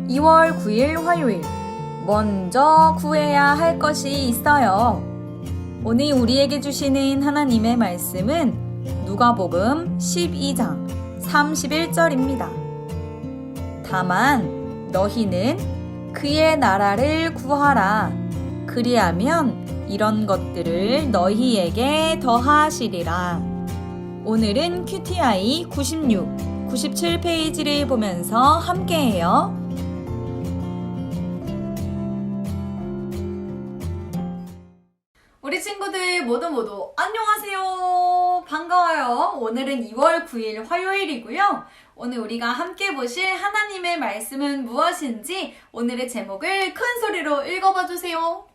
2월 9일 화요일, 먼저 구해야 할 것이 있어요. 오늘 우리에게 주시는 하나님의 말씀은 누가복음 12장 31절입니다. 다만 너희는 그의 나라를 구하라. 그리하면 이런 것들을 너희에게 더하시리라. 오늘은 QTI 96, 97페이지를 보면서 함께해요. 우리 친구들 모두 안녕하세요. 반가워요. 오늘은 2월 9일 화요일이고요. 오늘 우리가 함께 보실 하나님의 말씀은 무엇인지 오늘의 제목을 큰 소리로 읽어봐 주세요.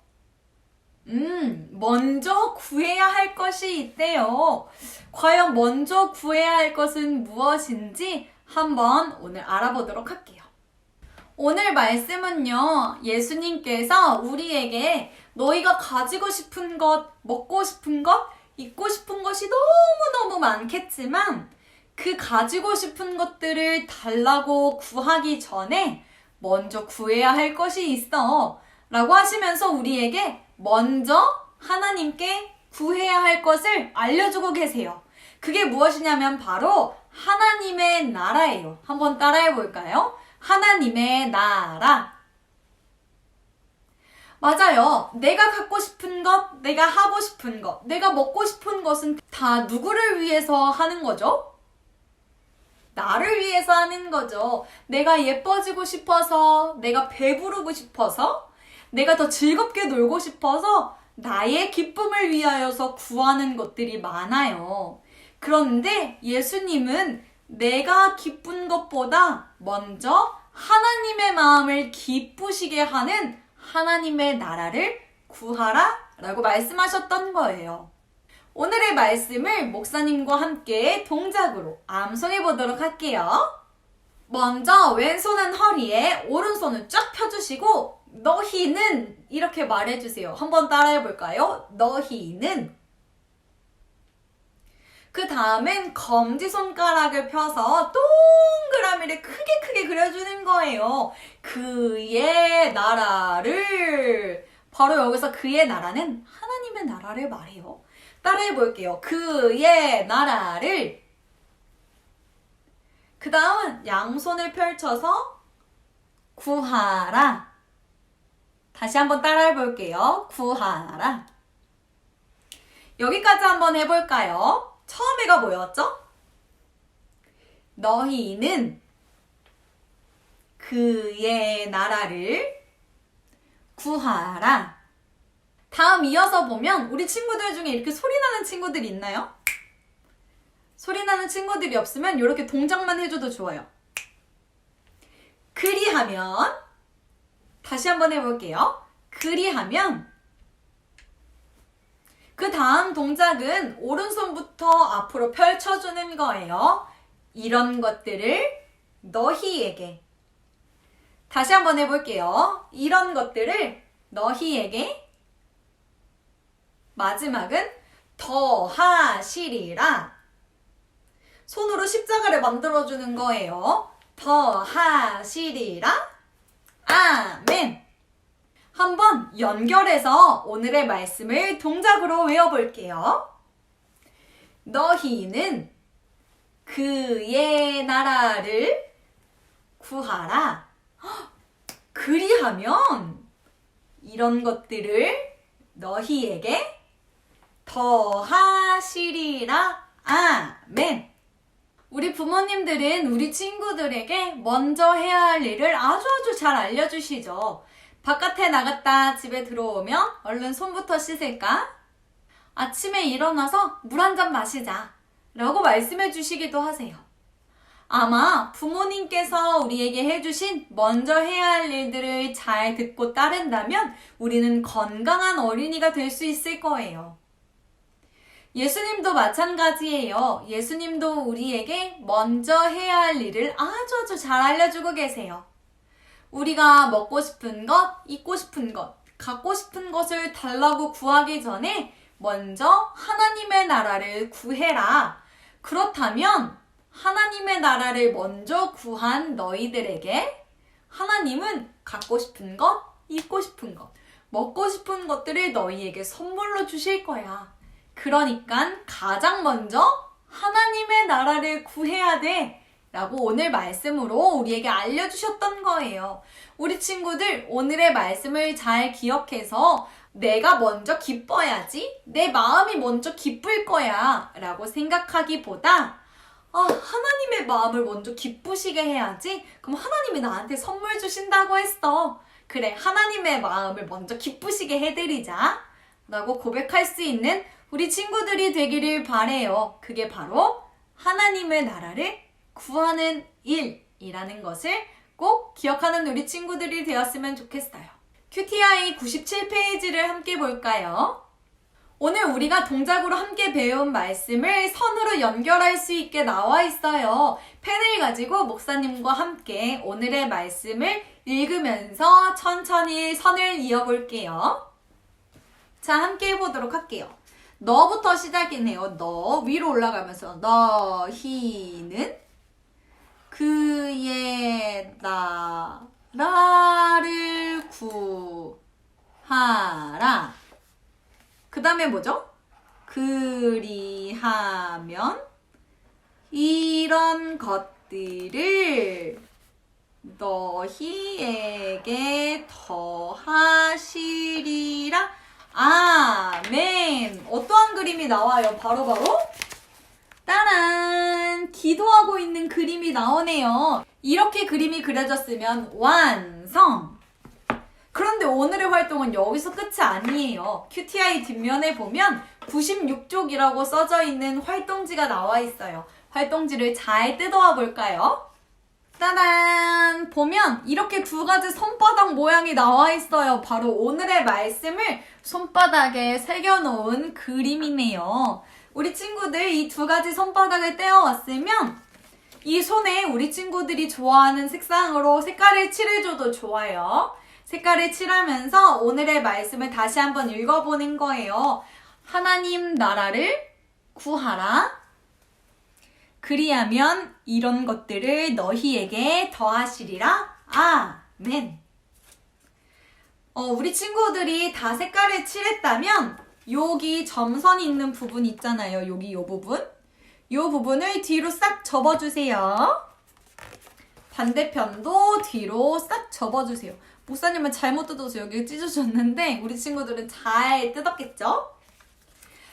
먼저 구해야 할 것이 있대요. 과연 먼저 구해야 할 것은 무엇인지 한번 오늘 알아보도록 할게요. 오늘 말씀은요, 예수님께서 우리에게 너희가 가지고 싶은 것, 먹고 싶은 것, 입고 싶은 것이 너무너무 많겠지만 그 가지고 싶은 것들을 달라고 구하기 전에 먼저 구해야 할 것이 있어 라고 하시면서 우리에게 먼저 하나님께 구해야 할 것을 알려주고 계세요. 그게 무엇이냐면 바로 하나님의 나라예요. 한번 따라해 볼까요? 하나님의 나라. 맞아요. 내가 갖고 싶은 것, 내가 하고 싶은 것, 내가 먹고 싶은 것은 다 누구를 위해서 하는 거죠? 나를 위해서 하는 거죠. 내가 예뻐지고 싶어서, 내가 배부르고 싶어서, 내가 더 즐겁게 놀고 싶어서 나의 기쁨을 위하여서 구하는 것들이 많아요. 그런데 예수님은 내가 기쁜 것보다 먼저 하나님의 마음을 기쁘시게 하는 하나님의 나라를 구하라 라고 말씀하셨던 거예요. 오늘의 말씀을 목사님과 함께 동작으로 암송해 보도록 할게요. 먼저 왼손은 허리에, 오른손은 쫙 펴주시고 너희는 이렇게 말해주세요. 한번 따라해 볼까요? 너희는. 그 다음엔 검지손가락을 펴서 동그라미를 크게 그려주는 거예요. 그의 나라를. 바로 여기서 그의 나라는 하나님의 나라를 말해요. 따라해 볼게요. 그의 나라를. 그 다음은 양손을 펼쳐서 구하라. 다시 한번 따라해 볼게요. 구하라. 여기까지 한번 해볼까요? 처음에가 뭐였죠? 너희는 그의 나라를 구하라. 다음 이어서 보면 우리 친구들 중에 이렇게 소리 나는 친구들이 있나요? 소리 나는 친구들이 없으면 이렇게 동작만 해줘도 좋아요. 그리하면, 다시 한번 해볼게요. 그리하면, 그 다음 동작은 오른손부터 앞으로 펼쳐주는 거예요. 이런 것들을 너희에게. 다시 한번 해볼게요. 이런 것들을 너희에게. 마지막은 더하시리라. 손으로 십자가를 만들어주는 거예요. 더하시리라. 아멘. 한번 연결해서 오늘의 말씀을 동작으로 외워볼게요. 너희는 그의 나라를 구하라. 그리하면 이런 것들을 너희에게 더하시리라. 아멘. 우리 부모님들은 우리 친구들에게 먼저 해야 할 일을 아주 잘 알려주시죠. 바깥에 나갔다 집에 들어오면 얼른 손부터 씻을까? 아침에 일어나서 물 한 잔 마시자 라고 말씀해 주시기도 하세요. 아마 부모님께서 우리에게 해주신 먼저 해야 할 일들을 잘 듣고 따른다면 우리는 건강한 어린이가 될 수 있을 거예요. 예수님도 마찬가지예요. 예수님도 우리에게 먼저 해야 할 일을 아주 잘 알려주고 계세요. 우리가 먹고 싶은 것, 입고 싶은 것, 갖고 싶은 것을 달라고 구하기 전에 먼저 하나님의 나라를 구해라. 그렇다면 하나님의 나라를 먼저 구한 너희들에게 하나님은 갖고 싶은 것, 입고 싶은 것, 먹고 싶은 것들을 너희에게 선물로 주실 거야. 그러니까 가장 먼저 하나님의 나라를 구해야 돼. 라고 오늘 말씀으로 우리에게 알려주셨던 거예요. 우리 친구들 오늘의 말씀을 잘 기억해서 내가 먼저 기뻐야지, 내 마음이 먼저 기쁠 거야 라고 생각하기보다 하나님의 마음을 먼저 기쁘시게 해야지. 그럼 하나님이 나한테 선물 주신다고 했어. 그래, 하나님의 마음을 먼저 기쁘시게 해드리자 라고 고백할 수 있는 우리 친구들이 되기를 바래요. 그게 바로 하나님의 나라를 구하는 일이라는 것을 꼭 기억하는 우리 친구들이 되었으면 좋겠어요. QTI 97페이지를 함께 볼까요? 오늘 우리가 동작으로 함께 배운 말씀을 선으로 연결할 수 있게 나와 있어요. 펜을 가지고 목사님과 함께 오늘의 말씀을 읽으면서 천천히 선을 이어볼게요. 자, 함께 해보도록 할게요. 너부터 시작이네요. 너 위로 올라가면서 너희는 그의 나라를 구하라. 그 다음에 뭐죠? 그리하면 이런 것들을 너희에게 더하시리라. 아멘. 어떠한 그림이 나와요? 바로바로 따란! 기도하고 있는 그림이 나오네요. 이렇게 그림이 그려졌으면 완성! 그런데 오늘의 활동은 여기서 끝이 아니에요. QTI 뒷면에 보면 96쪽이라고 써져 있는 활동지가 나와 있어요. 활동지를 잘 뜯어와 볼까요? 따단! 보면 이렇게 두 가지 손바닥 모양이 나와 있어요. 바로 오늘의 말씀을 손바닥에 새겨놓은 그림이네요. 우리 친구들 이 두 가지 손바닥을 떼어왔으면 이 손에 우리 친구들이 좋아하는 색상으로 색깔을 칠해줘도 좋아요. 색깔을 칠하면서 오늘의 말씀을 다시 한번 읽어보는 거예요. 하나님 나라를 구하라. 그리하면 이런 것들을 너희에게 더하시리라. 아멘. 우리 친구들이 다 색깔을 칠했다면 여기 점선이 있는 부분 있잖아요. 여기 이 부분. 이 부분을 뒤로 싹 접어주세요. 반대편도 뒤로 싹 접어주세요. 목사님은 잘못 뜯어서 여기 찢어졌는데 우리 친구들은 잘 뜯었겠죠?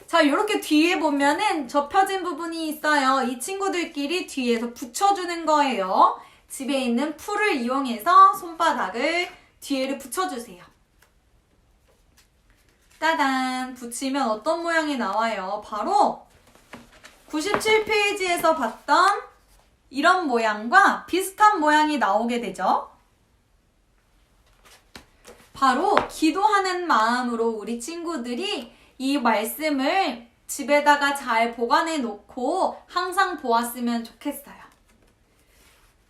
자, 이렇게 뒤에 보면은 접혀진 부분이 있어요. 이 친구들끼리 뒤에서 붙여주는 거예요. 집에 있는 풀을 이용해서 손바닥을 뒤에를 붙여주세요. 따단! 붙이면 어떤 모양이 나와요? 바로 97페이지에서 봤던 이런 모양과 비슷한 모양이 나오게 되죠. 바로 기도하는 마음으로 우리 친구들이 이 말씀을 집에다가 잘 보관해 놓고 항상 보았으면 좋겠어요.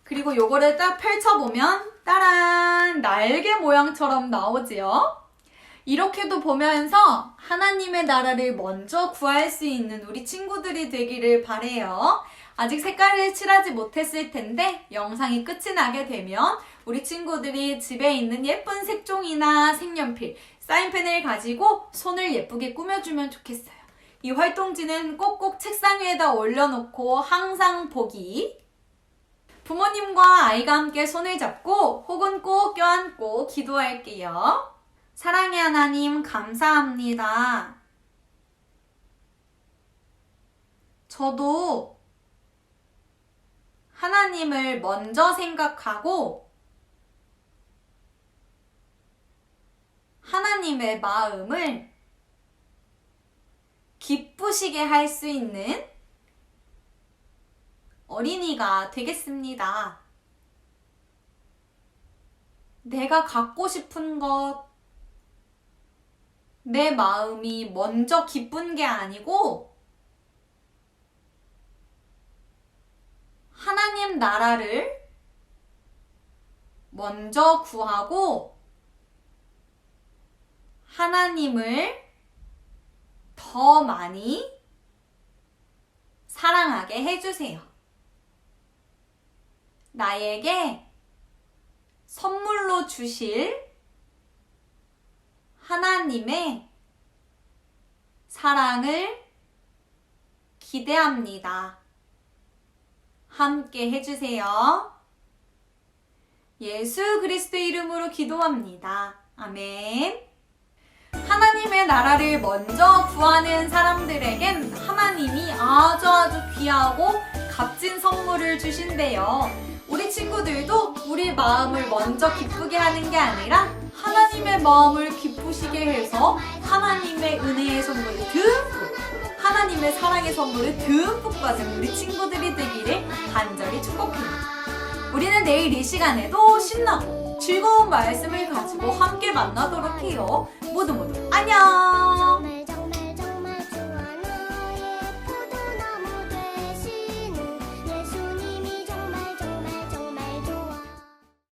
그리고 요거를 딱 펼쳐보면 따란! 날개 모양처럼 나오지요. 이렇게도 보면서 하나님의 나라를 먼저 구할 수 있는 우리 친구들이 되기를 바래요. 아직 색깔을 칠하지 못했을 텐데 영상이 끝이 나게 되면 우리 친구들이 집에 있는 예쁜 색종이나 색연필, 사인펜을 가지고 손을 예쁘게 꾸며주면 좋겠어요. 이 활동지는 꼭꼭 책상 위에다 올려놓고 항상 보기. 부모님과 아이가 함께 손을 잡고 혹은 꼭 껴안고 기도할게요. 사랑의 하나님, 감사합니다. 저도 하나님을 먼저 생각하고 하나님의 마음을 기쁘시게 할 수 있는 어린이가 되겠습니다. 내가 갖고 싶은 것, 내 마음이 먼저 기쁜 게 아니고 하나님 나라를 먼저 구하고 하나님을 더 많이 사랑하게 해주세요. 나에게 베풀어 주실 하나님의 사랑을 기대합니다. 함께 해주세요. 예수 그리스도의 이름으로 기도합니다. 아멘. 하나님의 나라를 먼저 구하는 사람들에겐 하나님이 아주 귀하고 값진 선물을 주신대요. 우리 친구들도 우리 마음을 먼저 기쁘게 하는 게 아니라 하나님의 마음을 기쁘시게 해서 하나님의 은혜의 선물을 듬뿍, 하나님의 사랑의 선물을 듬뿍 받은 우리 친구들이 되기를 간절히 축복합니다. 우리는 내일 이 시간에도 신나고 즐거운 말씀을 가지고 함께 만나도록 해요. 모두 안녕!